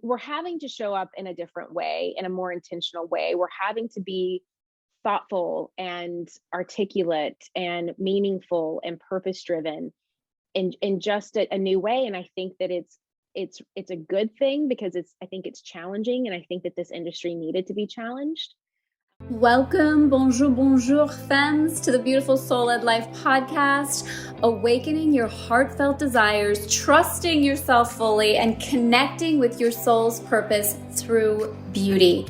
we're having to show up in a different way, in a more intentional way. We're having to be thoughtful and articulate and meaningful and purpose driven in just a new way. And I think that it's a good thing because I think it's challenging, and I think that this industry needed to be challenged. Welcome, bonjour, bonjour, femmes, to the Beautiful Soul-Led Life podcast, awakening your heartfelt desires, trusting yourself fully, and connecting with your soul's purpose through beauty.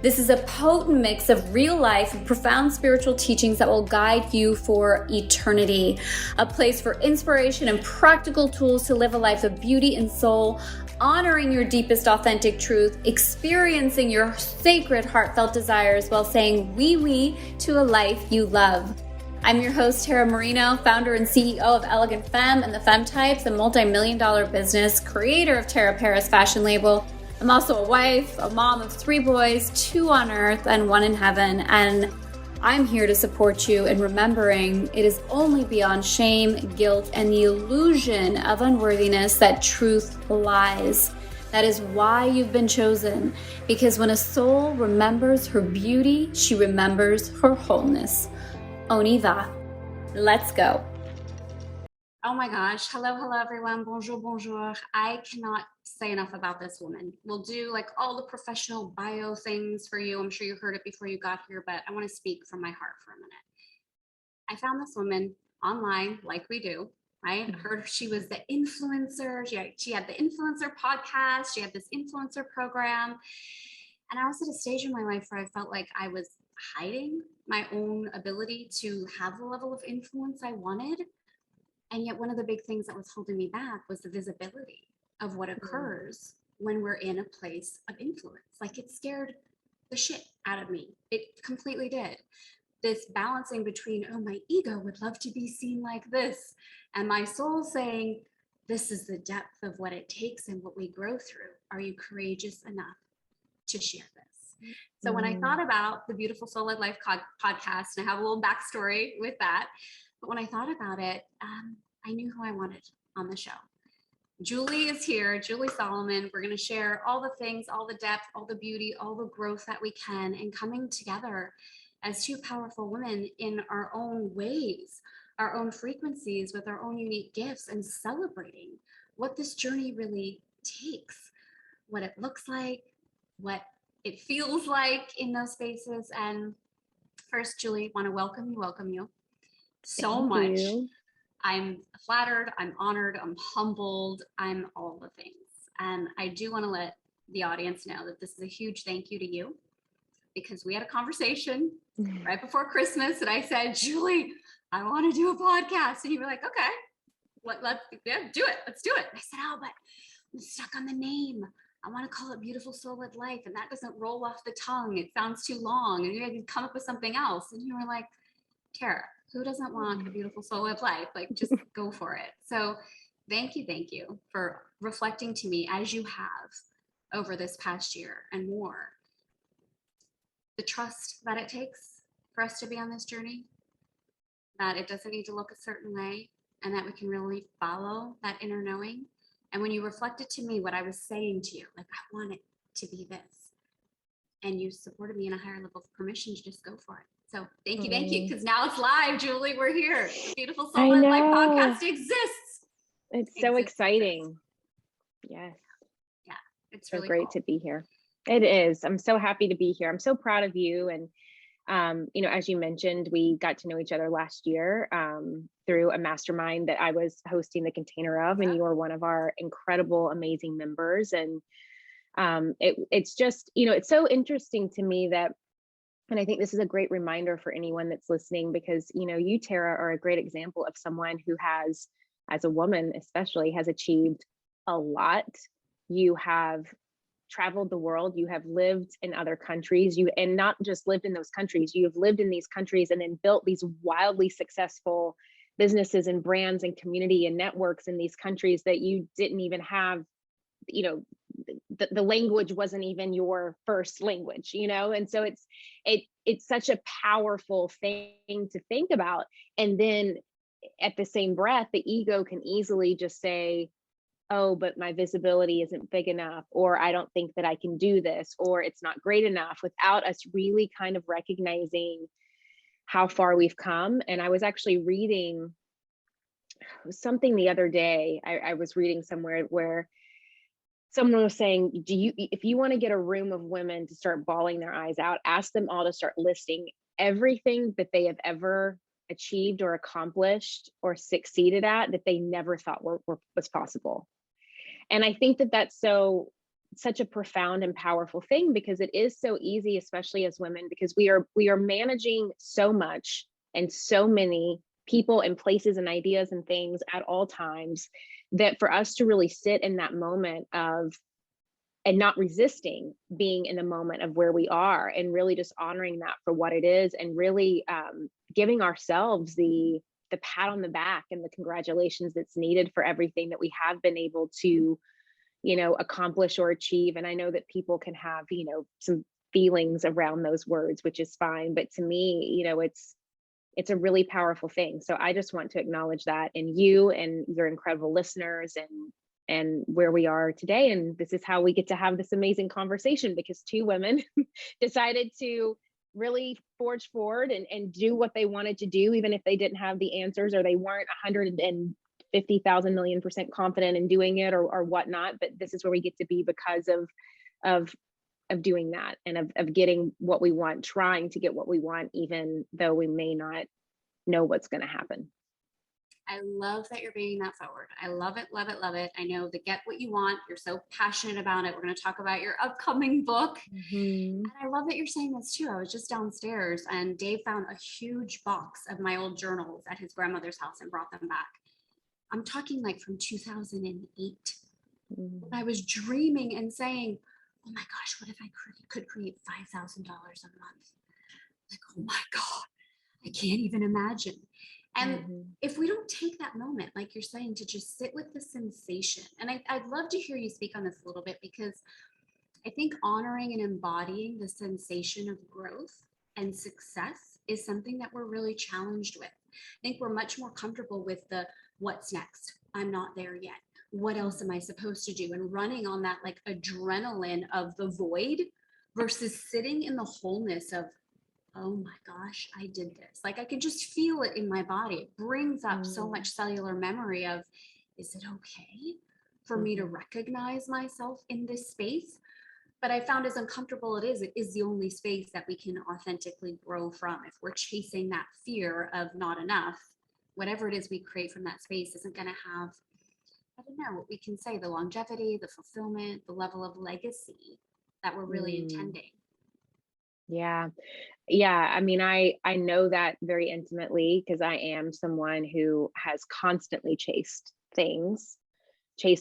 This is a potent mix of real life and profound spiritual teachings that will guide you for eternity. A place for inspiration and practical tools to live a life of beauty and soul, honoring your deepest authentic truth, experiencing your sacred heartfelt desires while saying oui to a life you love. I'm your host, Tara Marino, founder and CEO of Elegant Femme and the Femme Types, a multi-million-dollar business, creator of Tara Paris fashion label. I'm also a wife, a mom of 3 boys, 2 on earth and 1 in heaven, and I'm here to support you in remembering it is only beyond shame, guilt, and the illusion of unworthiness that truth lies. That is why you've been chosen, because when a soul remembers her beauty, she remembers her wholeness. On y va. Let's go. Oh my gosh. Hello, everyone. Bonjour, bonjour. I cannot say enough about this woman. We'll do like all the professional bio things for you. I'm sure you heard it before you got here, but I want to speak from my heart for a minute. I found this woman online, like we do, right? Heard she was the influencer. She had the influencer podcast. She had this influencer program. And I was at a stage in my life where I felt like I was hiding my own ability to have the level of influence I wanted. And yet one of the big things that was holding me back was the visibility of what occurs when we're in a place of influence. Like, it scared the shit out of me. It completely did. This balancing between, oh, my ego would love to be seen like this, and my soul saying, this is the depth of what it takes and what we grow through. Are you courageous enough to share this? So when I thought about the Beautiful Soul-Led Life podcast, and I have a little backstory with that, but when I thought about it, I knew who I wanted on the show. Julie is here, Julie Solomon. We're going to share all the things, all the depth, all the beauty, all the growth that we can, and coming together as 2 powerful women in our own ways, our own frequencies, with our own unique gifts, and celebrating what this journey really takes, what it looks like, what it feels like in those spaces. And first, Julie, want to welcome you so much. You. I'm flattered, I'm honored, I'm humbled, I'm all the things. And I do want to let the audience know that this is a huge thank you to you, because we had a conversation right before Christmas and I said, Julie, I want to do a podcast. And you were like, okay, let's do it. Let's do it. And I said, oh, but I'm stuck on the name. I want to call it Beautiful Soul-Led Life. And that doesn't roll off the tongue. It sounds too long. And you had to come up with something else. And you were like, Tara, who doesn't want a beautiful soul-led life? Like, just go for it. So thank you for reflecting to me, as you have over this past year and more, the trust that it takes for us to be on this journey, that it doesn't need to look a certain way, and that we can really follow that inner knowing. And when you reflected to me what I was saying to you, like, I want it to be this, and you supported me in a higher level of permission to just go for it. So thank you, because now it's live, Julie. We're here. Beautiful Soul-Led Life podcast exists. It's so exciting. Yes. Yeah, it's so really great cool to be here. It is. I'm so happy to be here. I'm so proud of you. And, as you mentioned, we got to know each other last year through a mastermind that I was hosting the container of, and you were one of our incredible, amazing members. And it's just, it's so interesting to me that, and I think this is a great reminder for anyone that's listening, because, you, Tara, are a great example of someone who has, as a woman especially, has achieved a lot. You have traveled the world, you have lived in other countries, and not just lived in those countries, you have lived in these countries and then built these wildly successful businesses and brands and community and networks in these countries that you didn't even have, the language wasn't even your first language, and so it's such a powerful thing to think about. And then at the same breath, the ego can easily just say, oh, but my visibility isn't big enough, or I don't think that I can do this, or it's not great enough, without us really kind of recognizing how far we've come. And I was actually reading something the other day. I was reading somewhere where someone was saying, if you want to get a room of women to start bawling their eyes out, ask them all to start listing everything that they have ever achieved or accomplished or succeeded at that they never thought was possible. And I think that that's such a profound and powerful thing, because it is so easy, especially as women, because we are managing so much and so many people and places and ideas and things at all times, that for us to really sit in that moment of, and not resisting being in the moment of where we are, and really just honoring that for what it is, and really giving ourselves the pat on the back and the congratulations that's needed for everything that we have been able to, accomplish or achieve. And I know that people can have, some feelings around those words, which is fine. But to me, it's a really powerful thing. So I just want to acknowledge that in you and your incredible listeners, and where we are today. And this is how we get to have this amazing conversation, because two women decided to really forge forward and do what they wanted to do, even if they didn't have the answers, or they weren't 150,000 million% confident in doing it, or whatnot. But this is where we get to be because of doing that, and of getting what we want, trying to get what we want, even though we may not know what's going to happen. I love that you're bringing that forward. I love it, love it, love it. I know the get what you want. You're so passionate about it. We're going to talk about your upcoming book. Mm-hmm. And I love that you're saying this too. I was just downstairs and Dave found a huge box of my old journals at his grandmother's house and brought them back. I'm talking like from 2008. Mm-hmm. I was dreaming and saying, oh my gosh, what if I could create $5,000 a month? Like, oh my God, I can't even imagine. And if we don't take that moment, like you're saying, to just sit with the sensation, and I'd love to hear you speak on this a little bit, because I think honoring and embodying the sensation of growth and success is something that we're really challenged with. I think we're much more comfortable with the what's next. I'm not there yet. What else am I supposed to do? And running on that like adrenaline of the void versus sitting in the wholeness of, oh my gosh, I did this. Like I can just feel it in my body. It brings up so much cellular memory of, is it okay for me to recognize myself in this space? But I found as uncomfortable it is the only space that we can authentically grow from. If we're chasing that fear of not enough, whatever it is we create from that space isn't going to have, I don't know what we can say, the longevity, the fulfillment, the level of legacy that we're really intending. Yeah. I mean, I know that very intimately, because I am someone who has constantly chased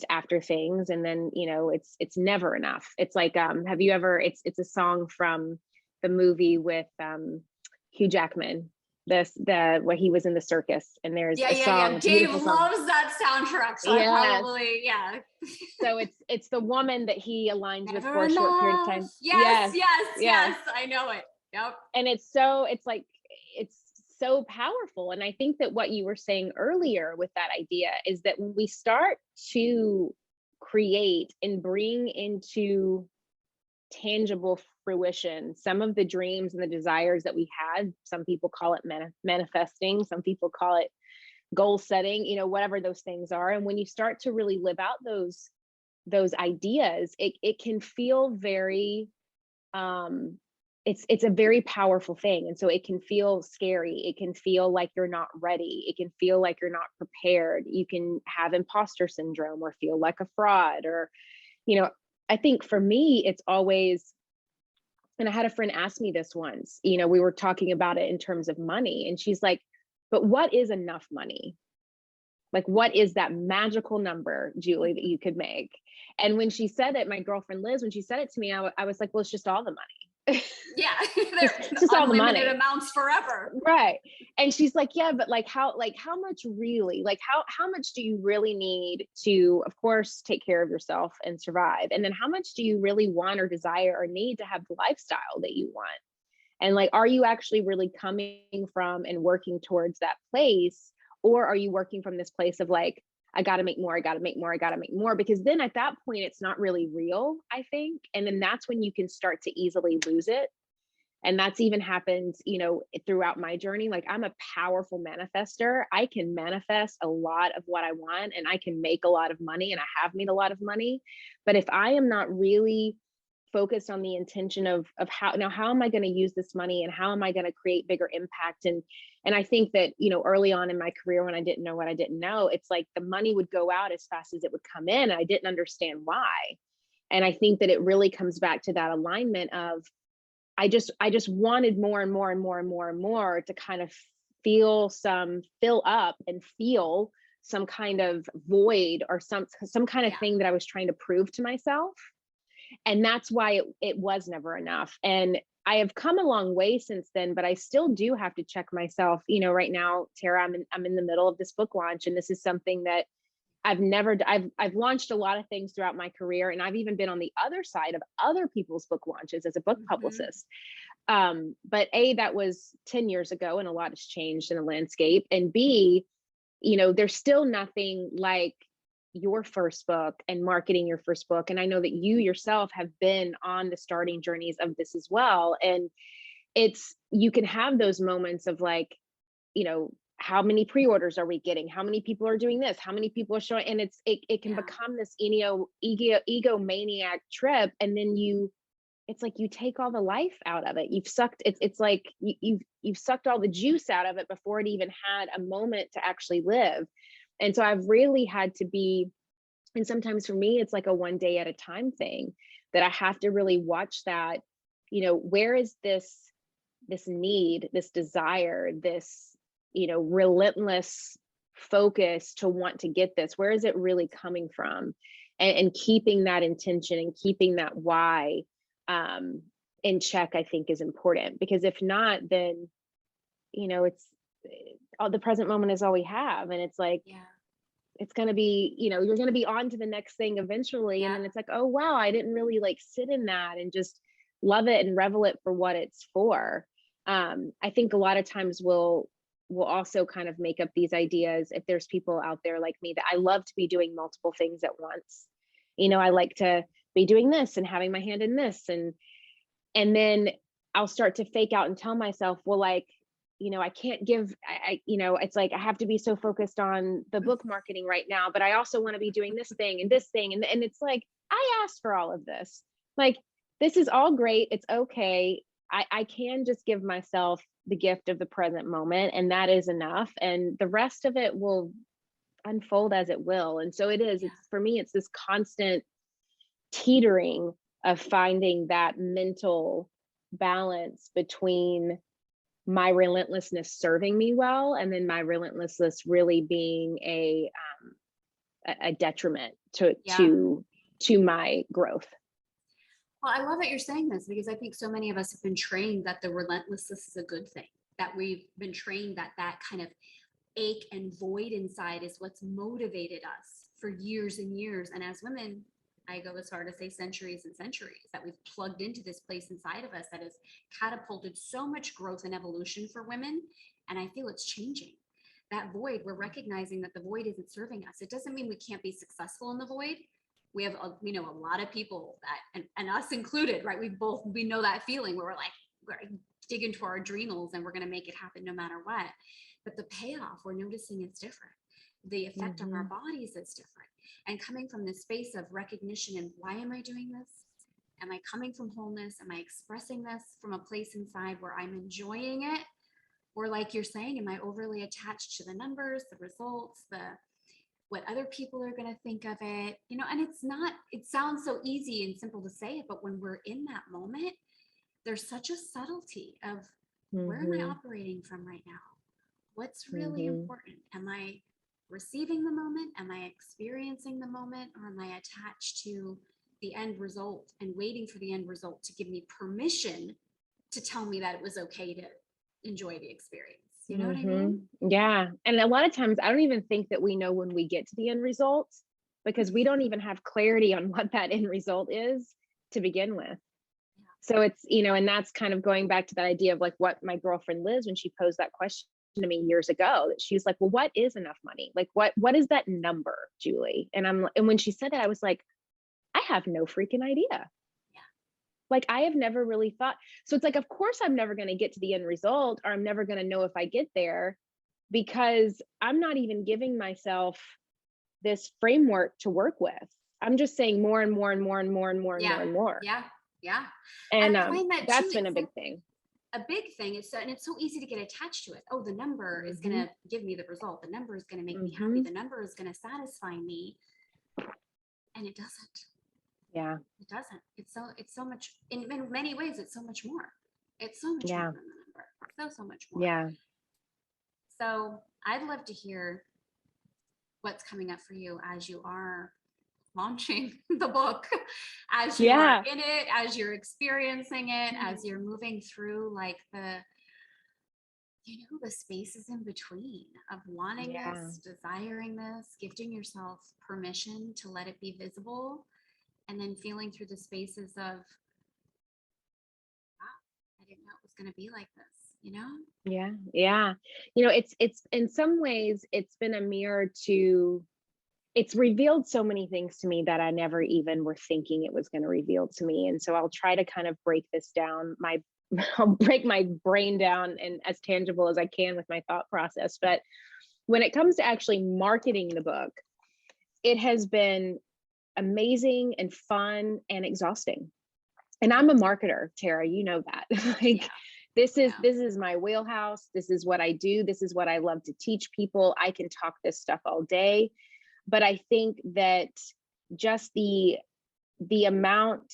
after things. And then, it's never enough. It's like, have you ever, it's a song from the movie with Hugh Jackman, where he was in the circus, and there's a song. Yeah. Dave loves that soundtrack. So probably, So it's the woman that he aligns with for a short period of time. Yes. I know it. Yep. And it's so powerful. And I think that what you were saying earlier with that idea is that when we start to create and bring into tangible fruition some of the dreams and the desires that we had, some people call it manifesting, some people call it goal setting, whatever those things are. And when you start to really live out those ideas, it can feel very, it's a very powerful thing. And so it can feel scary. It can feel like you're not ready. It can feel like you're not prepared. You can have imposter syndrome or feel like a fraud, or, I think for me, it's always, and I had a friend ask me this once, we were talking about it in terms of money, and she's like, but what is enough money? Like, what is that magical number, Julie, that you could make? And when she said it, my girlfriend Liz, when she said it to me, I was like, well, it's just all the money. Yeah, just all the money. Amounts forever. Right. And she's like, yeah, but how much really, how much do you really need to, of course, take care of yourself and survive? And then how much do you really want or desire or need to have the lifestyle that you want? And are you actually really coming from and working towards that place? Or are you working from this place of I got to make more, I got to make more, I got to make more, because then at that point, it's not really real, I think. And then that's when you can start to easily lose it. And that's even happened, throughout my journey. Like, I'm a powerful manifester. I can manifest a lot of what I want, and I can make a lot of money, and I have made a lot of money. But if I am not really focused on the intention of how am I going to use this money, and how am I going to create bigger impact? And I think that, early on in my career, when I didn't know what I didn't know, it's like the money would go out as fast as it would come in. I didn't understand why. And I think that it really comes back to that alignment of, I just wanted more and more and more and more and more to kind of fill up and feel some kind of void, or some kind of thing that I was trying to prove to myself. And that's why it was never enough. And I have come a long way since then, but I still do have to check myself. Right now, Tara, I'm in the middle of this book launch, and this is something that I've launched a lot of things throughout my career, and I've even been on the other side of other people's book launches as a book publicist. But A, that was 10 years ago, and a lot has changed in the landscape. And B, there's still nothing like your first book and marketing your first book. And I know that you yourself have been on the starting journeys of this as well. And you can have those moments of like, how many pre-orders are we getting? How many people are doing this? How many people are showing? And it can become this egomaniac trip. And then it's like you take all the life out of it. It's like you've sucked all the juice out of it before it even had a moment to actually live. And so I've really had to be, and sometimes for me, it's like a one day at a time thing, that I have to really watch that, where is this need, this desire, this, relentless focus to want to get this, where is it really coming from? And keeping that intention and keeping that why in check, I think, is important, because if not, then, it's all, the present moment is all we have. And it's like, it's going to be, you're going to be on to the next thing eventually. And then it's like, oh, wow, I didn't really like sit in that and just love it and revel it for what it's for. I think a lot of times we'll also kind of make up these ideas. If there's people out there like me, that I love to be doing multiple things at once. I like to be doing this and having my hand in this. And then I'll start to fake out and tell myself, well, like, I can't give, it's like, I have to be so focused on the book marketing right now, but I also want to be doing this thing and this thing. And it's like, I asked for all of this. Like, this is all great. It's okay. I can just give myself the gift of the present moment, and that is enough. And the rest of it will unfold as it will. And so it is, it's, for me, it's this constant teetering of finding that mental balance between my relentlessness serving me well, and then my relentlessness really being a detriment to my growth. Well, I love that you're saying this, because I think so many of us have been trained that the relentlessness is a good thing, that we've been trained that kind of ache and void inside is what's motivated us for years and years. And as women, I go as far to say centuries and centuries, that we've plugged into this place inside of us that has catapulted so much growth and evolution for women. And I feel it's changing. That void, we're recognizing that the void isn't serving us. It doesn't mean we can't be successful in the void. We have, a lot of people that, and us included, right? We know that feeling where we're dig into our adrenals and we're going to make it happen no matter what. But the payoff we're noticing is different. The effect on our bodies is different. And coming from this space of recognition and why am I doing this? Am I coming from wholeness? Am I expressing this from a place inside where I'm enjoying it? Or like you're saying, am I overly attached to the numbers, the results, what other people are going to think of it, and it sounds so easy and simple to say it, but when we're in that moment, there's such a subtlety of where am I operating from right now? What's really important? Am I receiving the moment? Am I experiencing the moment? Or am I attached to the end result and waiting for the end result to give me permission to tell me that it was okay to enjoy the experience? You know what I mean? Yeah. And a lot of times I don't even think that we know when we get to the end result, because we don't even have clarity on what that end result is to begin with. So it's, and that's kind of going back to that idea of like what my girlfriend Liz, when she posed that question to me years ago that she was like, well, what is enough money? Like, what is that number, Julie? And when she said that, I was like, I have no freaking idea. Yeah. Like, I have never really thought. So it's like, of course, I'm never going to get to the end result, or I'm never going to know if I get there, because I'm not even giving myself this framework to work with. I'm just saying more and more and more and more and more and more and more. Yeah. Yeah. And I find that that's too, been a big thing. A big thing is, and it's so easy to get attached to it. Oh, the number is going to give me the result. The number is going to make me happy. The number is going to satisfy me. And it doesn't. Yeah. It doesn't. It's so much, in many ways, it's so much more. It's so much more than the number. So much more. Yeah. So I'd love to hear what's coming up for you as you are launching the book, as you are in it, as you're experiencing it, as you're moving through like the spaces in between of wanting this, desiring this, gifting yourself permission to let it be visible, and then feeling through the spaces of, wow, I didn't know it was going to be like this, Yeah. Yeah. It's in some ways, it's been a mirror to, it's revealed so many things to me that I never even were thinking it was going to reveal to me. And so I'll try to kind of break this down. I'll break my brain down and as tangible as I can with my thought process. But when it comes to actually marketing the book, it has been amazing and fun and exhausting. And I'm a marketer, Tara, you know that. This is my wheelhouse. This is what I do. This is what I love to teach people. I can talk this stuff all day. But I think that just the amount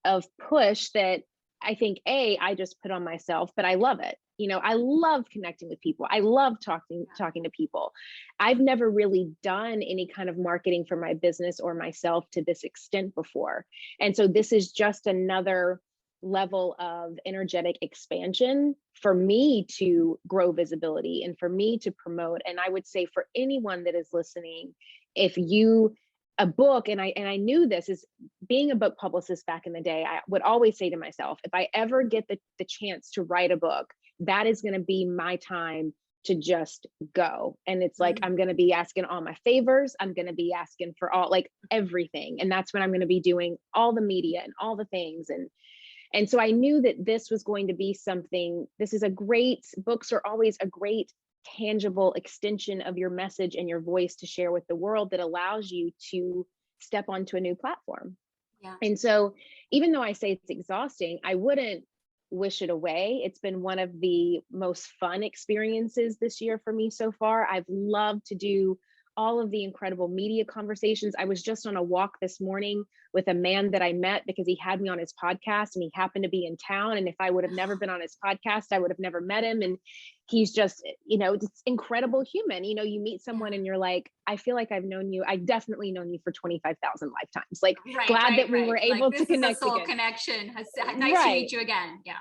of push that I think, I just put on myself, but I love it. I love connecting with people. I love talking to people. I've never really done any kind of marketing for my business or myself to this extent before. And so this is just another level of energetic expansion for me to grow visibility and for me to promote. And I would say for anyone that is listening, if you a book, and I knew this is being a book publicist back in the day, I would always say to myself, if I ever get the chance to write a book, that is going to be my time to just go. And it's like, I'm going to be asking all my favors. I'm going to be asking for all, like everything. And that's when I'm going to be doing all the media and all the things. And so I knew that this was going to be something, books are always a great tangible extension of your message and your voice to share with the world that allows you to step onto a new platform. Yeah. And so even though I say it's exhausting, I wouldn't wish it away. It's been one of the most fun experiences this year for me so far. I've loved to do all of the incredible media conversations. I was just on a walk this morning with a man that I met because he had me on his podcast and he happened to be in town. And if I would have never been on his podcast, I would have never met him. And he's just, this incredible human. You meet someone and you're like, I feel like I've known you. I've definitely known you for 25,000 lifetimes. Like, glad that we were able to connect. This is a soul again. Connection. Nice to meet you again. Yeah.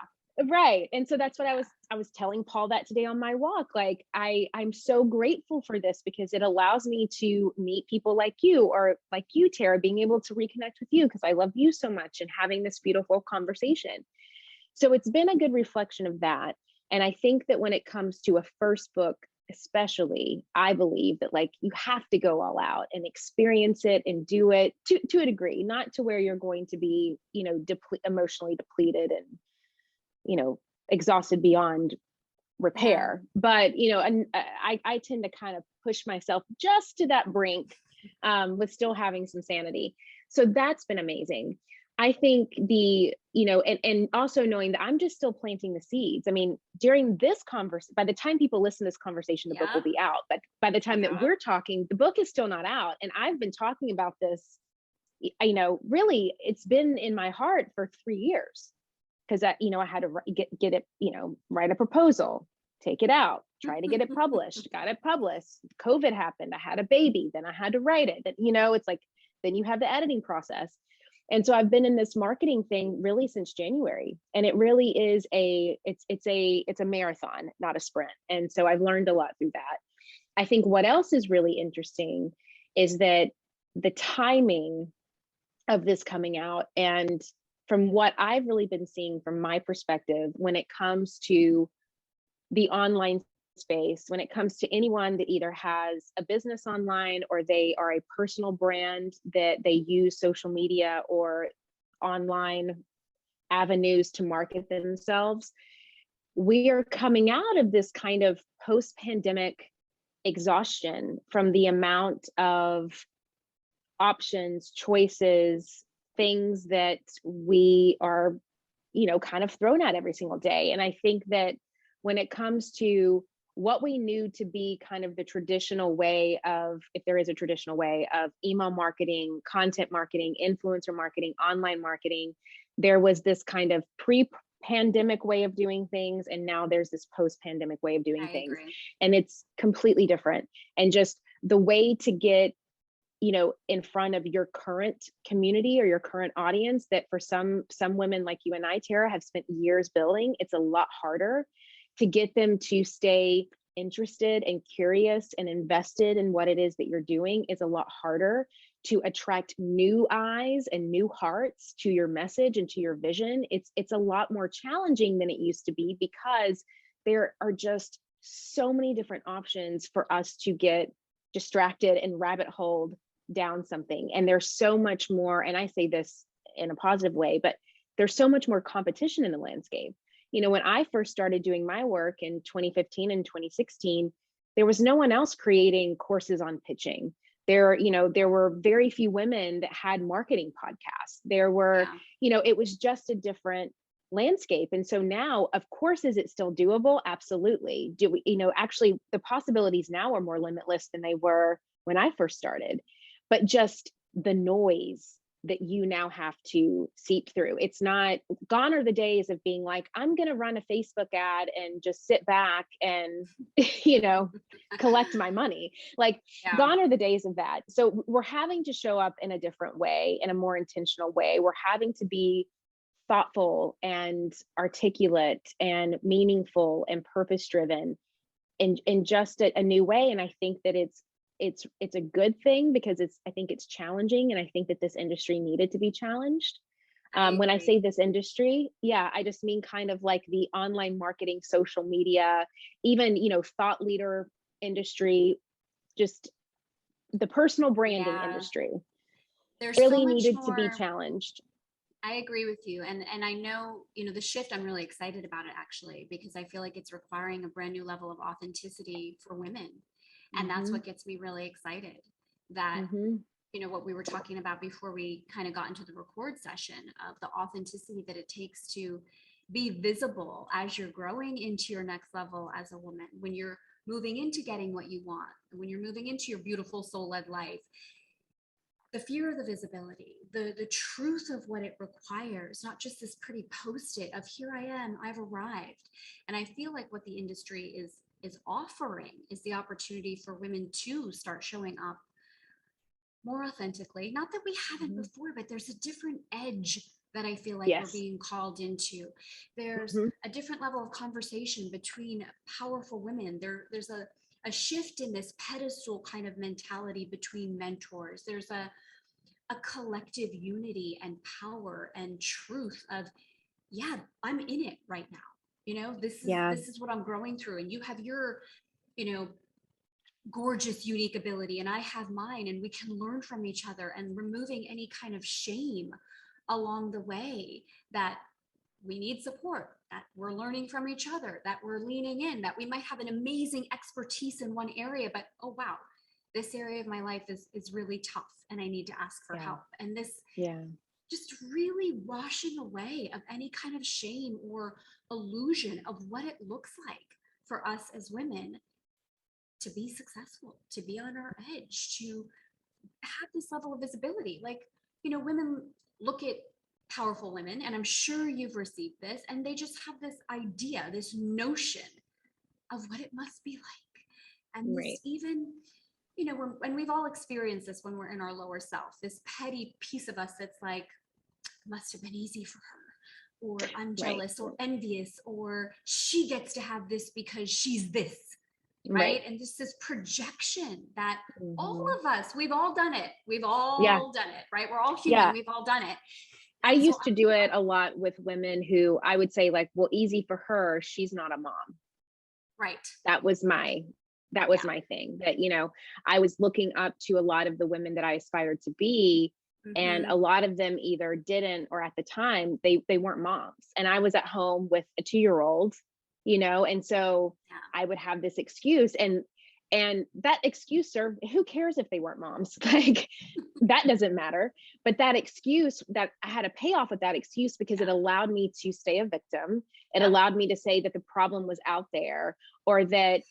Right. And so that's what I was telling Paul that today on my walk. Like, I'm so grateful for this because it allows me to meet people like you, or like you, Tara, being able to reconnect with you because I love you so much and having this beautiful conversation. So it's been a good reflection of that. And I think that when it comes to a first book, especially, I believe that like you have to go all out and experience it and do it to a degree, not to where you're going to be, emotionally depleted and exhausted beyond repair. But, and I tend to kind of push myself just to that brink with still having some sanity. So that's been amazing. I think and also knowing that I'm just still planting the seeds. I mean, during this conversation, by the time people listen to this conversation, the book will be out. But by the time that we're talking, the book is still not out. And I've been talking about this, really, it's been in my heart for 3 years. Because I had to get it, write a proposal, take it out, try to get it published, got it published. COVID happened. I had a baby, then I had to write it. It's like, then you have the editing process. And so I've been in this marketing thing really since January, and it really is it's a marathon, not a sprint. And so I've learned a lot through that. I think what else is really interesting is that the timing of this coming out, and from what I've really been seeing from my perspective, when it comes to the online space, when it comes to anyone that either has a business online or they are a personal brand that they use social media or online avenues to market themselves, we are coming out of this kind of post-pandemic exhaustion from the amount of options, choices, things that we are, kind of thrown at every single day. And I think that when it comes to what we knew to be kind of the traditional way of, if there is a traditional way of email marketing, content marketing, influencer marketing, online marketing, there was this kind of pre-pandemic way of doing things. And now there's this post-pandemic way of doing things. Agree. And it's completely different. And just the way to get in front of your current community or your current audience that for some women like you and I, Tara, have spent years building, it's a lot harder to get them to stay interested and curious and invested in what it is that you're doing. Is a lot harder to attract new eyes and new hearts to your message and to your vision. It's a lot more challenging than it used to be because there are just so many different options for us to get distracted and rabbit holed down something. And there's so much more, and I say this in a positive way, but there's so much more competition in the landscape. When I first started doing my work in 2015 and 2016, there was no one else creating courses on pitching. There were very few women that had marketing podcasts. There were, it was just a different landscape. And so now, of course, is it still doable? Absolutely. Do we, actually the possibilities now are more limitless than they were when I first started, but just the noise that you now have to seep through. It's not, gone are the days of being like, I'm going to run a Facebook ad and just sit back and, collect my money. Like, gone are the days of that. So we're having to show up in a different way, in a more intentional way. We're having to be thoughtful and articulate and meaningful and purpose driven in just a new way. And I think that it's a good thing because I think it's challenging. And I think that this industry needed to be challenged. When I say this industry, I just mean kind of like the online marketing, social media, even, thought leader industry, just the personal branding industry. There's really so needed more to be challenged. I agree with you. And I know, the shift, I'm really excited about it actually, because I feel like it's requiring a brand new level of authenticity for women. And that's what gets me really excited that, what we were talking about before we kind of got into the record session of the authenticity that it takes to be visible as you're growing into your next level as a woman, when you're moving into getting what you want, when you're moving into your beautiful soul-led life. The fear of the visibility, the truth of what it requires, not just this pretty post-it of here I am, I've arrived. And I feel like what the industry is offering is the opportunity for women to start showing up more authentically. Not that we haven't before, but there's a different edge that I feel like we're being called into. There's a different level of conversation between powerful women. There's a shift in this pedestal kind of mentality between mentors. There's a collective unity and power and truth of, I'm in it right now. This is what I'm growing through. And you have your, gorgeous, unique ability, and I have mine, and we can learn from each other, and removing any kind of shame along the way, that we need support, that we're learning from each other, that we're leaning in, that we might have an amazing expertise in one area, but oh wow, this area of my life is really tough and I need to ask for help. And this just really washing away of any kind of shame or illusion of what it looks like for us as women to be successful, to be on our edge, to have this level of visibility. Like, women look at powerful women, and I'm sure you've received this, and they just have this idea, this notion of what it must be like. And this even, and we've all experienced this when we're in our lower self, this petty piece of us that's like, must have been easy for her, or I'm jealous or envious, or she gets to have this because she's this. Right. And just this projection that all of us, we've all done it. We've all done it, right? We're all human. We've all done it. I used to do it a lot with women who I would say like, well, easy for her, she's not a mom. Right. That was my thing, that, I was looking up to a lot of the women that I aspired to be. And a lot of them either didn't, or at the time they weren't moms. And I was at home with a 2-year-old, and so I would have this excuse, and that excuse served, who cares if they weren't moms? Like, that doesn't matter. But that excuse, that I had a payoff with that excuse, because it allowed me to stay a victim. It allowed me to say that the problem was out there, or that,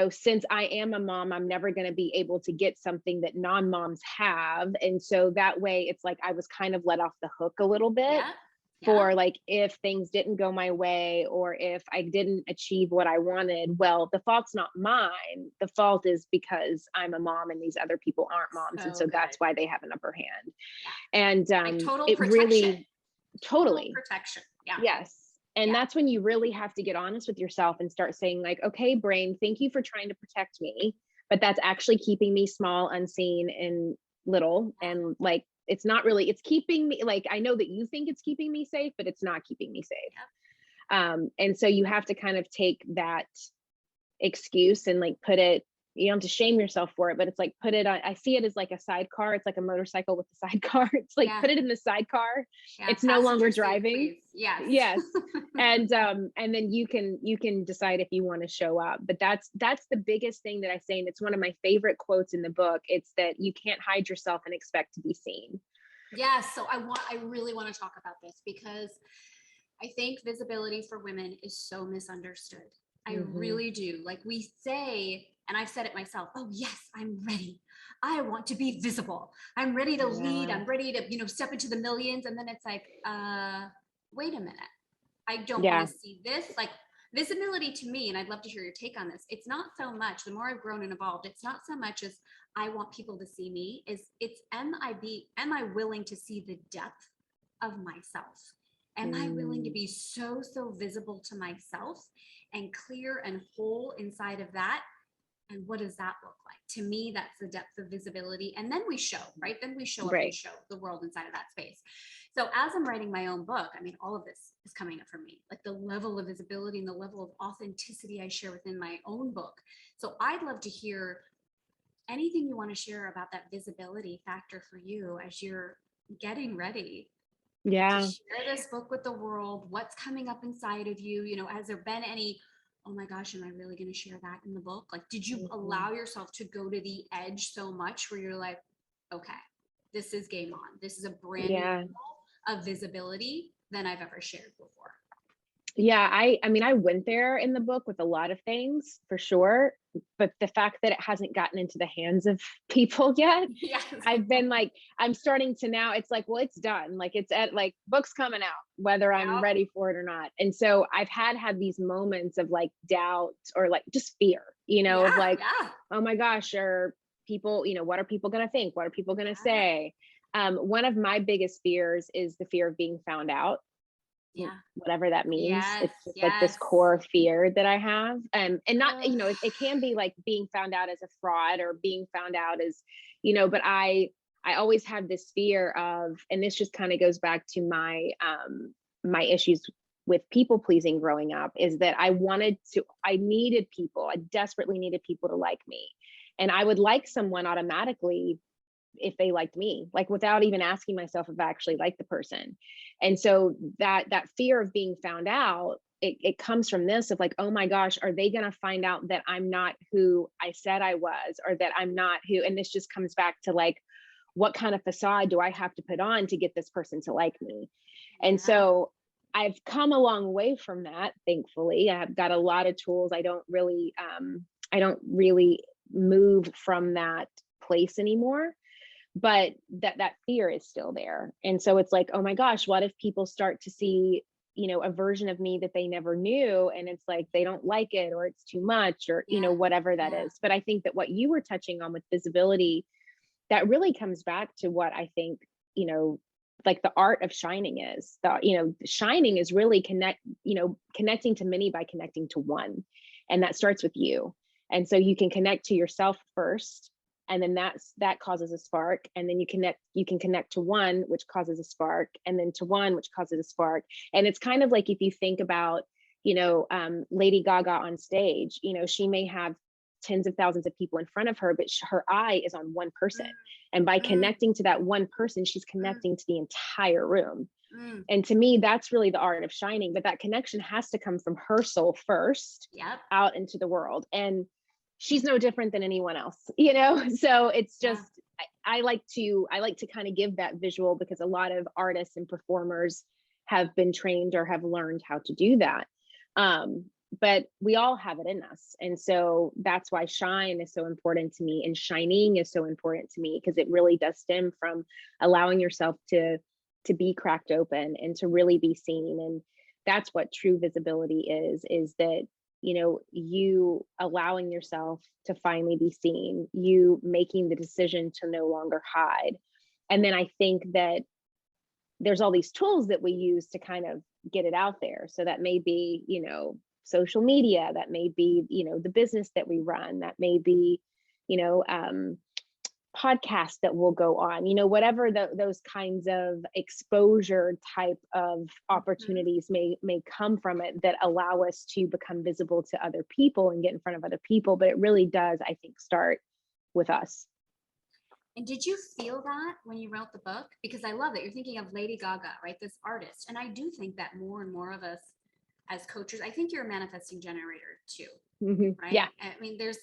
since I am a mom, I'm never going to be able to get something that non-moms have. And so that way it's like I was kind of let off the hook a little bit for, like, if things didn't go my way, or if I didn't achieve what I wanted, well, the fault's not mine. The fault is because I'm a mom and these other people aren't moms. And so that's why they have an upper hand. And like total it protection. really, totally protection. Yeah. Yes. And that's when you really have to get honest with yourself and start saying, like, okay, brain, thank you for trying to protect me, but that's actually keeping me small, unseen, and little. And like, it's not really, it's keeping me, like, I know that you think it's keeping me safe, but it's not keeping me safe. And so you have to kind of take that excuse and like put it, you don't have to shame yourself for it, but it's like, put it on, I see it as like a sidecar. It's like a motorcycle with a sidecar. It's like, put it in the sidecar. It's no longer driving. Yes. And then you can decide if you want to show up. But that's the biggest thing that I say. And it's one of my favorite quotes in the book. It's that you can't hide yourself and expect to be seen. Yeah. So I really want to talk about this, because I think visibility for women is so misunderstood. I really do. Like, we say, and I've said it myself, oh yes, I'm ready. I want to be visible. I'm ready to lead. I'm ready to, step into the millions. And then it's like, wait a minute. I don't want to see this. Like, visibility to me, and I'd love to hear your take on this. It's not so much, the more I've grown and evolved, it's not so much as I want people to see me, it's am I willing to see the depth of myself? Am I willing to be so visible to myself and clear and whole inside of that? And what does that look like? To me, that's the depth of visibility. And then we show, right? Then we show up and show the world inside of that space. So as I'm writing my own book, I mean, all of this is coming up for me, like the level of visibility and the level of authenticity I share within my own book. So I'd love to hear anything you want to share about that visibility factor for you as you're getting ready to share this book with the world. What's coming up inside of you? Has there been any, oh my gosh, am I really going to share that in the book? Like, did you allow yourself to go to the edge so much where you're like, okay, this is game on. This is a brand new level of visibility than I've ever shared before. Yeah, I mean, I went there in the book with a lot of things for sure, but the fact that it hasn't gotten into the hands of people yet, I've been like, I'm starting to now, it's like, well, it's done. Like, it's at like book's coming out, whether I'm ready for it or not. And so I've had these moments of like doubt or like just fear, of like, oh my gosh, are people, what are people going to think? What are people going to say? One of my biggest fears is the fear of being found out. Whatever that means. It's just like this core fear that I have. And not, it can be like being found out as a fraud or being found out as, but I always have this fear of, and this just kind of goes back to my issues with people pleasing growing up, is that I desperately needed people to like me. And I would like someone automatically if they liked me, like without even asking myself if I actually liked the person. And so that fear of being found out, it comes from this of like, oh my gosh, are they going to find out that I'm not who I said I was, or that I'm not who, and this just comes back to like, what kind of facade do I have to put on to get this person to like me? And so I've come a long way from that. Thankfully, I have got a lot of tools. I don't really move from that place anymore. But that fear is still there. And so it's like, oh my gosh, what if people start to see, a version of me that they never knew, and it's like, they don't like it, or it's too much, or, whatever that is. But I think that what you were touching on with visibility, that really comes back to what I think, like the art of shining is. Shining is really connecting to many by connecting to one. And that starts with you. And so you can connect to yourself first, and then that causes a spark, and then you can connect to one, which causes a spark, and then to one, which causes a spark. And it's kind of like, if you think about, Lady Gaga on stage, she may have tens of thousands of people in front of her, but her eye is on one person. And by connecting to that one person, she's connecting to the entire room. And to me, that's really the art of shining. But that connection has to come from her soul first, out into the world. And she's no different than anyone else, So it's just, I like to kind of give that visual, because a lot of artists and performers have been trained or have learned how to do that. But we all have it in us. And so that's why shine is so important to me, and shining is so important to me, because it really does stem from allowing yourself to be cracked open and to really be seen. And that's what true visibility is that, you allowing yourself to finally be seen, you making the decision to no longer hide. And then I think that there's all these tools that we use to kind of get it out there. So that may be, social media, that may be, the business that we run, that may be, podcasts that will go on, whatever those kinds of exposure type of opportunities may come from it, that allow us to become visible to other people and get in front of other people. But it really does, I think, start with us. And did you feel that when you wrote the book? Because I love that you're thinking of Lady Gaga, right? This artist. And I do think that more and more of us as coaches, I think you're a manifesting generator too, right? Yeah. I mean, there's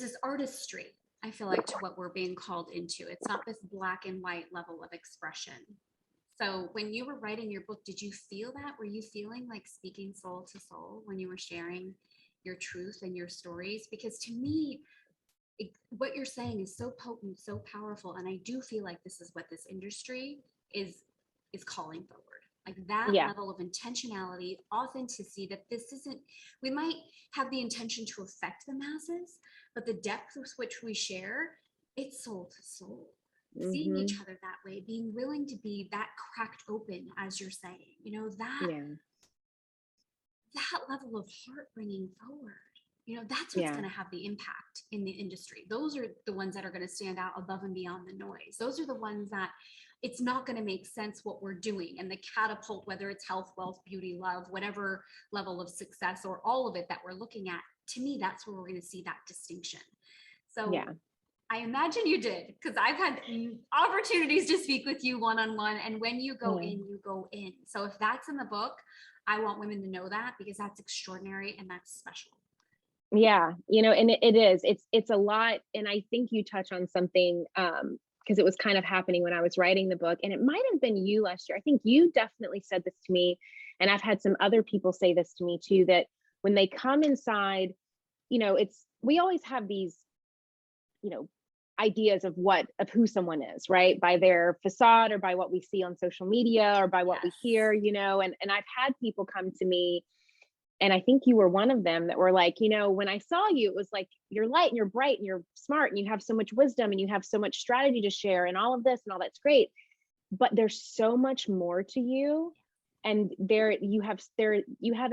this artistry, I feel like, to what we're being called into. It's not this black and white level of expression. So when you were writing your book, did you feel that? Were you feeling like speaking soul to soul when you were sharing your truth and your stories? Because to me, what you're saying is so potent, so powerful. And I do feel like this is what this industry is calling forward. Like that level of intentionality, authenticity, that this isn't, we might have the intention to affect the masses, but the depth with which we share, it's soul to soul. Seeing each other that way, being willing to be that cracked open, as you're saying, that level of heart bringing forward, that's what's going to have the impact in the industry. Those are the ones that are going to stand out above and beyond the noise. Those are the ones that it's not going to make sense what we're doing, and the catapult, whether it's health, wealth, beauty, love, whatever level of success or all of it that we're looking at. To me, that's where we're going to see that distinction. So I imagine you did, because I've had opportunities to speak with you one-on-one, and when you go in, you go in. So if that's in the book, I want women to know that, because that's extraordinary and that's special. Yeah. And it is, it's a lot. And I think you touch on something, because it was kind of happening when I was writing the book, and it might have been you last year. I think you definitely said this to me, and I've had some other people say this to me too, that when they come inside, we always have these, ideas of who someone is, right? By their facade, or by what we see on social media, or by what we hear, and I've had people come to me, and I think you were one of them, that were like, when I saw you, it was like, you're light and you're bright and you're smart and you have so much wisdom and you have so much strategy to share and all of this and all that's great. But there's so much more to you. And you have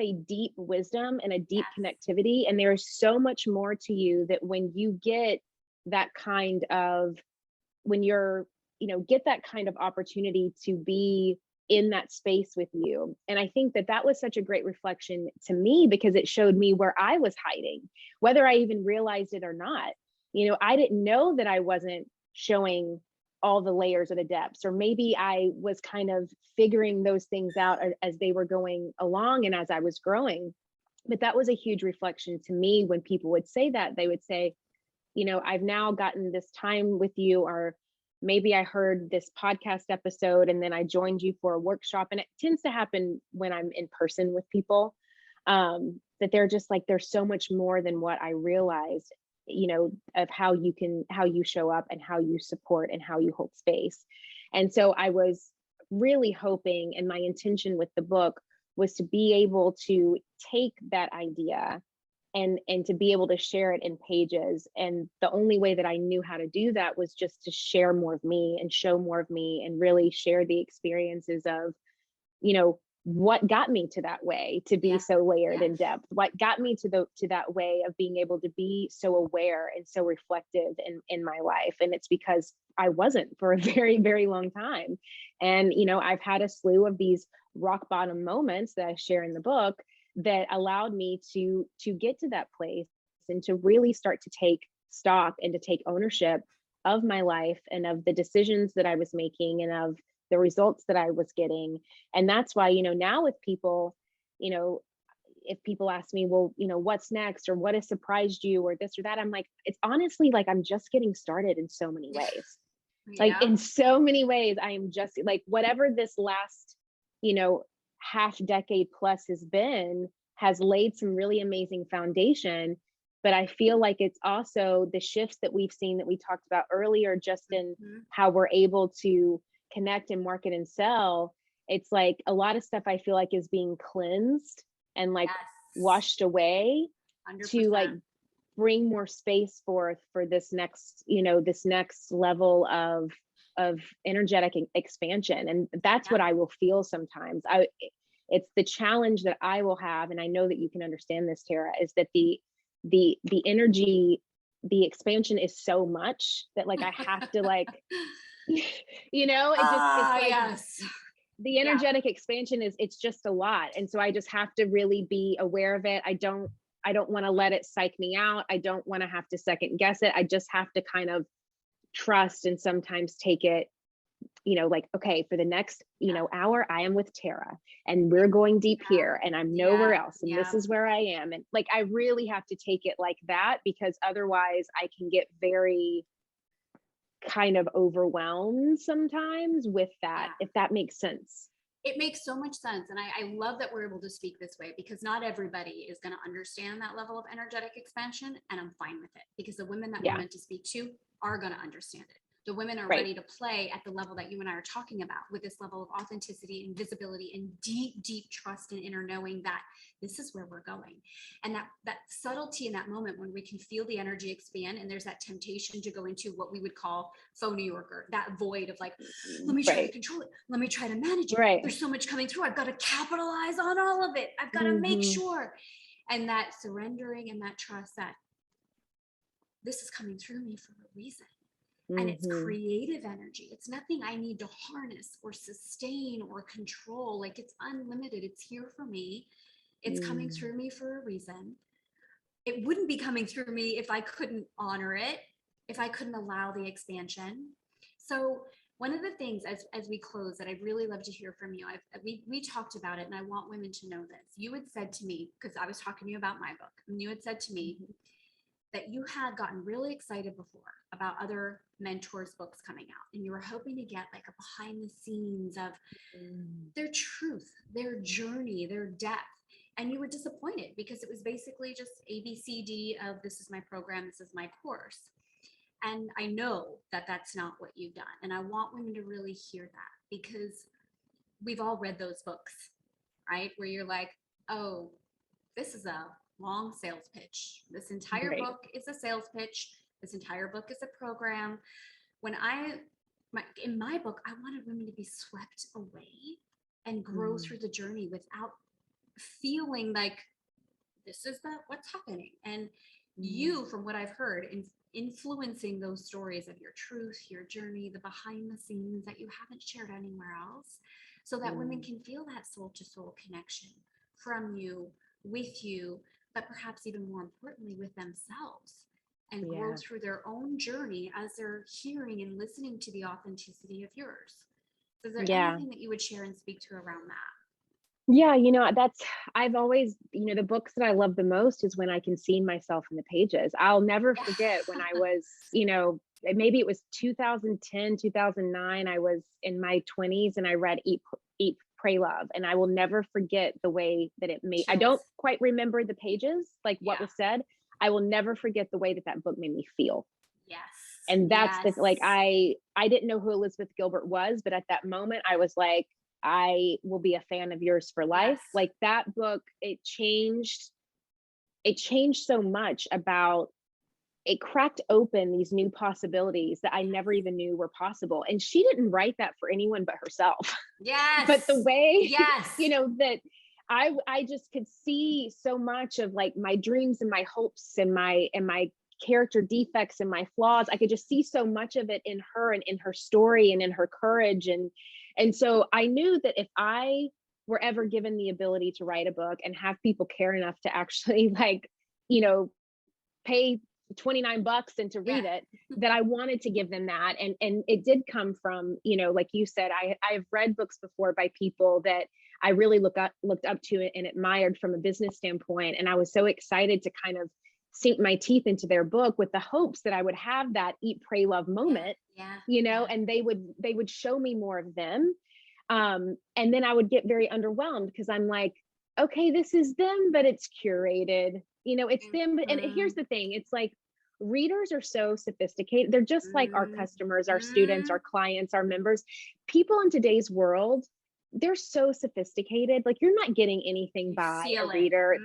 a deep wisdom and a deep connectivity. And there's so much more to you, that when you get that kind of, get that kind of opportunity to be in that space with you. And I think that was such a great reflection to me, because it showed me where I was hiding, whether I even realized it or not. I didn't know that I wasn't showing all the layers of the depths, or maybe I was kind of figuring those things out as they were going along and as I was growing. But that was a huge reflection to me when people would say that. They would say, I've now gotten this time with you, or maybe I heard this podcast episode and then I joined you for a workshop. And it tends to happen when I'm in person with people, that they're just like, there's so much more than what I realized, of how you show up and how you support and how you hold space. And so I was really hoping, and my intention with the book was to be able to take that idea and to be able to share it in pages. And the only way that I knew how to do that was just to share more of me and show more of me, and really share the experiences of, what got me to that way to be so layered in depth, what got me to that way of being able to be so aware and so reflective in my life. And it's because I wasn't for a very, very long time. And, you know, I've had a slew of these rock bottom moments that I share in the book that allowed me to get to that place and to really start to take stock and to take ownership of my life and of the decisions that I was making and of the results that I was getting. And that's why, you know, now with people, you know, if people ask me, well, you know, what's next or what has surprised you or this or that, I'm like, it's honestly like, I'm just getting started in so many ways. Like in so many ways, I am just like, whatever this last, you know, half decade plus has laid some really amazing foundation. But I feel like it's also the shifts that we've seen that we talked about earlier, just in how we're able to connect and market and sell. It's like a lot of stuff I feel like is being cleansed and like washed away 100%. To like bring more space for this next, you know, this next level of energetic expansion. And that's what I will feel sometimes. It's the challenge that I will have, and I know that you can understand this, Tara, is that the energy, the expansion is so much that like I have to like you know, it's like the energetic expansion it's just a lot. And so I just have to really be aware of it. I don't want to let it psych me out. I don't want to have to second guess it. I just have to kind of trust and sometimes take it, you know, like, okay, for the next, you know, hour, I am with Tara and we're going deep here and I'm nowhere else. And this is where I am. And like, I really have to take it like that, because otherwise I can get very kind of overwhelmed sometimes with that, if that makes sense. It makes so much sense. And I love that we're able to speak this way, because not everybody is going to understand that level of energetic expansion. And I'm fine with it, because the women that we're meant to speak to are going to understand it. The women are ready to play at the level that you and I are talking about, with this level of authenticity and visibility and deep, deep trust and inner knowing that this is where we're going. And that subtlety in that moment when we can feel the energy expand, and there's that temptation to go into what we would call faux New Yorker, that void of like, let me try to control it. Let me try to manage it. There's so much coming through. I've got to capitalize on all of it. I've got to make sure. And that surrendering and that trust that this is coming through me for a reason. And it's creative energy. It's nothing I need to harness or sustain or control. Like, it's unlimited. It's here for me. It's coming through me for a reason. It wouldn't be coming through me if I couldn't honor it, if I couldn't allow the expansion. So one of the things as we close that I'd really love to hear from you, we talked about it, and I want women to know this. You had said to me, because I was talking to you about my book, and you had said to me that you had gotten really excited before about other mentors' books coming out, and you were hoping to get like a behind the scenes of their truth, their journey, their depth. And you were disappointed because it was basically just ABCD of this is my program, this is my course. And I know that that's not what you've done. And I want women to really hear that, because we've all read those books, right? Where you're like, oh, this is a long sales pitch. This entire book is a sales pitch. This entire book is a program. In my book, I wanted women to be swept away and grow through the journey without feeling like this is what's happening. And you, from what I've heard, influencing those stories of your truth, your journey, the behind the scenes that you haven't shared anywhere else, so that women can feel that soul to soul connection from you, with you, but perhaps even more importantly with themselves, and grow through their own journey as they're hearing and listening to the authenticity of yours. So is there anything that you would share and speak to around that? Yeah, you know, I've always, you know, the books that I love the most is when I can see myself in the pages. I'll never forget when I was, you know, maybe it was 2010, 2009, I was in my 20s and I read Eat, Pray, Love. And I will never forget the way that it made, I don't quite remember the pages, like what was said. I will never forget the way that book made me feel. Yes. And that's I didn't know who Elizabeth Gilbert was, but at that moment I was like, I will be a fan of yours for life. Like that book, it changed so much about it cracked open these new possibilities that I never even knew were possible. And she didn't write that for anyone but herself. Yes. But the way, yes, that I just could see so much of like my dreams and my hopes and my character defects and my flaws. I could just see so much of it in her and in her story and in her courage. And so I knew that if I were ever given the ability to write a book and have people care enough to actually like, pay $29 and to read it, that I wanted to give them that. And it did come from, like you said, I've read books before by people that I really looked up to and admired from a business standpoint. And I was so excited to kind of sink my teeth into their book with the hopes that I would have that eat, pray, love moment, and they would show me more of them. And then I would get very underwhelmed because I'm like, okay, this is them, but it's curated, it's them. And here's the thing. It's like, readers are so sophisticated. They're just like our customers, our students, our clients, our members. People in today's world, they're so sophisticated. Like, you're not getting anything by a reader.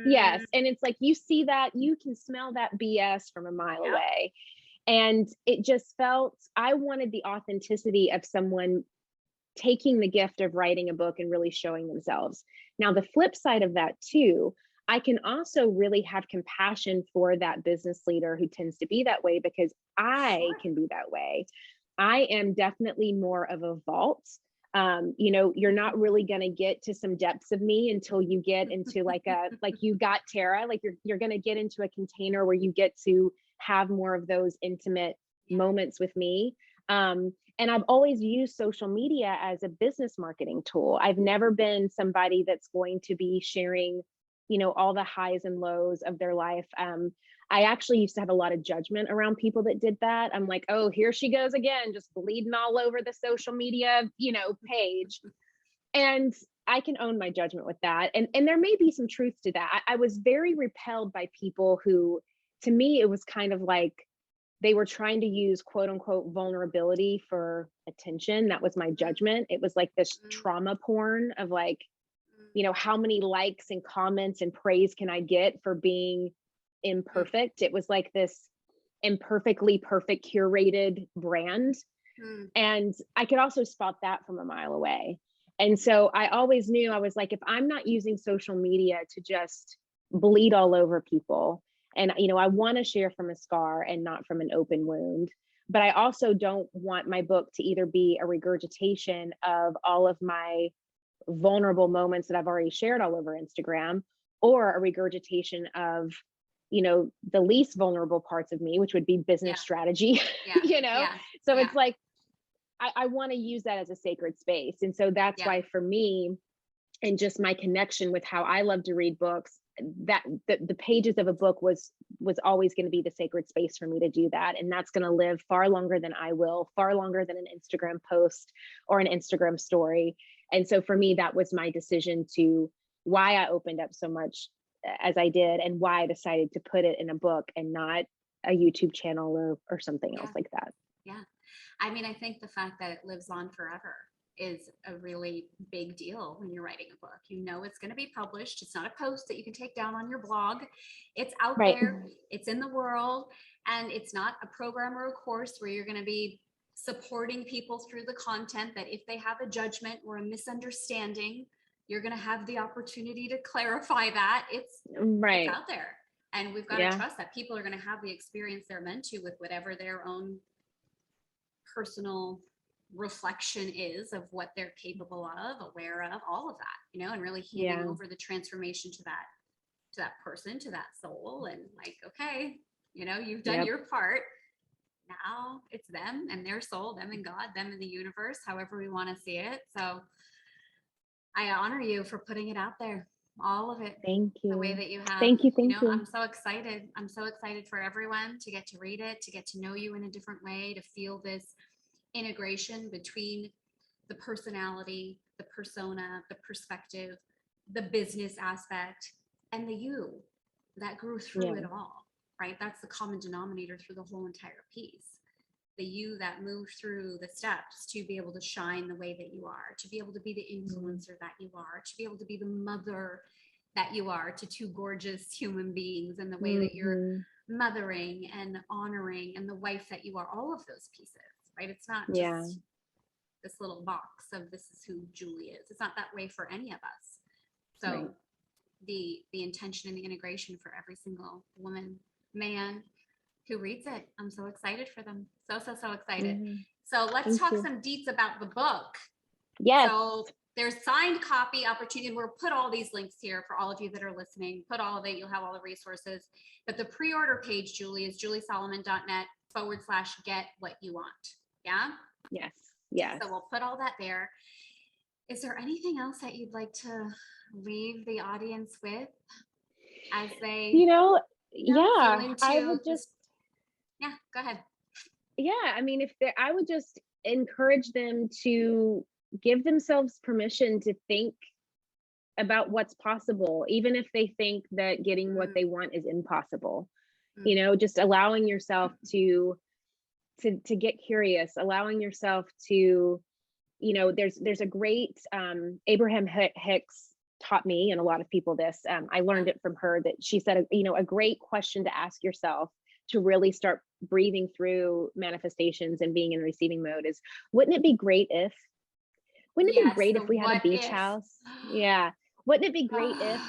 Yes. And it's like, you see that, you can smell that BS from a mile away. And it just felt, I wanted the authenticity of someone taking the gift of writing a book and really showing themselves. Now, the flip side of that too, I can also really have compassion for that business leader who tends to be that way, because I can be that way. I am definitely more of a vault. You're not really going to get to some depths of me until you get into like you got Tara, like you're going to get into a container where you get to have more of those intimate moments with me. And I've always used social media as a business marketing tool. I've never been somebody that's going to be sharing, all the highs and lows of their life. I actually used to have a lot of judgment around people that did that. I'm like, oh, here she goes again, just bleeding all over the social media, page. And I can own my judgment with that. And there may be some truth to that. I was very repelled by people who, to me, it was kind of like they were trying to use quote unquote vulnerability for attention. That was my judgment. It was like this trauma porn of like, how many likes and comments and praise can I get for being imperfect? It was like this imperfectly perfect curated brand. And I could also spot that from a mile away. And so I always knew, I was like, if I'm not using social media to just bleed all over people, and I want to share from a scar and not from an open wound, but I also don't want my book to either be a regurgitation of all of my vulnerable moments that I've already shared all over Instagram, or a regurgitation of, the least vulnerable parts of me, which would be business strategy, So it's like, I want to use that as a sacred space. And so that's why for me, and just my connection with how I love to read books, that the pages of a book was always going to be the sacred space for me to do that. And that's going to live far longer than I will, far longer than an Instagram post or an Instagram story. And so for me, that was my decision to why I opened up so much as I did, and why I decided to put it in a book and not a YouTube channel or something else like that. Yeah. I mean, I think the fact that it lives on forever is a really big deal when you're writing a book. It's going to be published. It's not a post that you can take down on your blog. It's out there. It's in the world. And it's not a program or a course where you're going to be supporting people through the content, that if they have a judgment or a misunderstanding, you're going to have the opportunity to clarify that. It's out there. And we've got to trust that people are going to have the experience they're meant to with whatever their own personal reflection is of what they're capable of, aware of, all of that, and really handing over the transformation to that person, to that soul. And like, okay, you've done your part. Now it's them and their soul, them and God, them and the universe, however we want to see it. So I honor you for putting it out there, all of it. Thank you. The way that you have. Thank you. I'm so excited. I'm so excited for everyone to get to read it, to get to know you in a different way, to feel this integration between the personality, the persona, the perspective, the business aspect, and the you that grew through it all, right? That's the common denominator through the whole entire piece. The you that moved through the steps to be able to shine the way that you are, to be able to be the influencer that you are, to be able to be the mother that you are to two gorgeous human beings, and the way that you're mothering and honoring and the wife that you are, all of those pieces, right? It's not just this little box of this is who Julie is. It's not that way for any of us. So the intention and the integration for every single woman, man who reads it, I'm so excited for them. So excited. So let's talk some deets about the book. Yes. So there's signed copy opportunity. We'll put all these links here for all of you that are listening. Put all of it. You'll have all the resources. But the pre-order page, Julie, is juliesolomon.net/get what you want. Yeah? Yes. Yes. So we'll put all that there. Is there anything else that you'd like to leave the audience with as they, I would just, go ahead. Yeah. I mean, I would just encourage them to give themselves permission to think about what's possible, even if they think that getting what they want is impossible. Just allowing yourself to get curious, allowing yourself to, there's a great, Abraham Hicks taught me and a lot of people this. I learned it from her, that she said, a great question to ask yourself to really start breathing through manifestations and being in receiving mode is, wouldn't it be great if we had a beach house? Yeah. Wouldn't it be great if?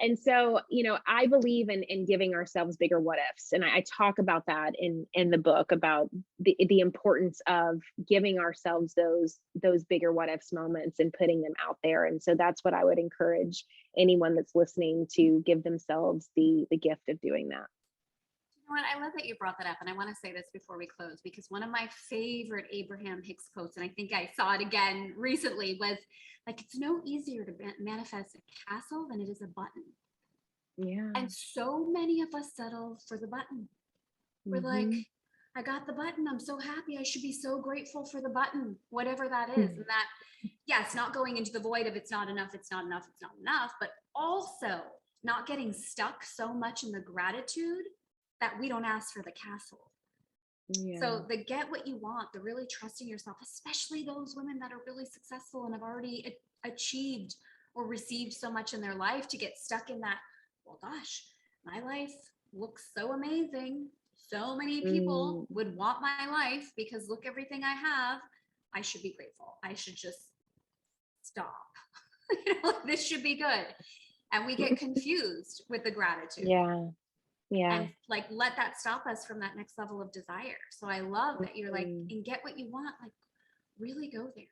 And so, I believe in giving ourselves bigger what ifs. And I talk about that in the book, about the importance of giving ourselves those bigger what ifs moments and putting them out there. And so that's what I would encourage anyone that's listening to give themselves the gift of doing that. I love that you brought that up. And I want to say this before we close, because one of my favorite Abraham Hicks quotes, and I think I saw it again recently, was like, it's no easier to manifest a castle than it is a button. Yeah. And so many of us settle for the button. We're like, I got the button. I'm so happy. I should be so grateful for the button, whatever that is. And that, yes, not going into the void of it's not enough, it's not enough, it's not enough, but also not getting stuck so much in the gratitude that we don't ask for the castle. So the get what you want, the really trusting yourself, especially those women that are really successful and have already achieved or received so much in their life, to get stuck in that, well, gosh, my life looks so amazing. So many people would want my life because look, everything I have, I should be grateful. I should just stop. This should be good. And we get confused with the gratitude. Yeah. And like, let that stop us from that next level of desire. So I love that you're like, and get what you want, like really go there,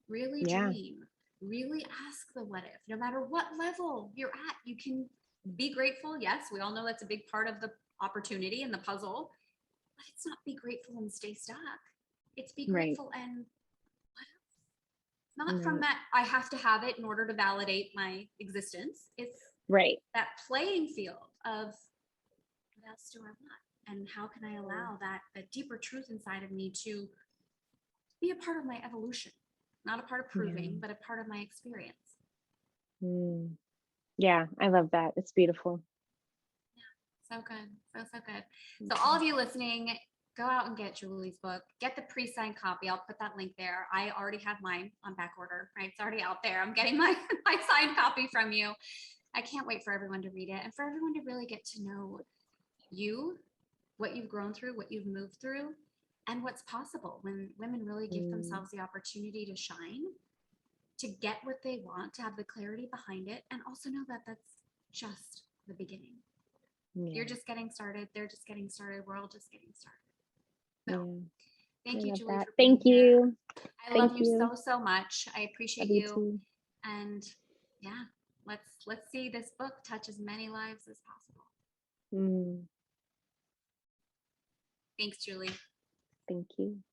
really dream, really ask the what if, no matter what level you're at, you can be grateful. Yes. We all know that's a big part of the opportunity and the puzzle, but it's not be grateful and stay stuck. It's be grateful and what else? Not from that, I have to have it in order to validate my existence. It's that playing field of, what else do I want? And how can I allow that deeper truth inside of me to be a part of my evolution? Not a part of proving, but a part of my experience. Yeah, I love that. It's beautiful. Yeah, so good. So good. So all of you listening, go out and get Julie's book. Get the pre-signed copy. I'll put that link there. I already have mine on back order, right? It's already out there. I'm getting my signed copy from you. I can't wait for everyone to read it and for everyone to really get to know you, what you've grown through, what you've moved through, and what's possible when women really give themselves the opportunity to shine, to get what they want, to have the clarity behind it, and also know that that's just the beginning. You're just getting started. They're just getting started. We're all just getting started. So thank you, Julie. Thank you. I love you so much. I appreciate you. And yeah, let's see this book touch as many lives as possible. Thanks, Julie. Thank you.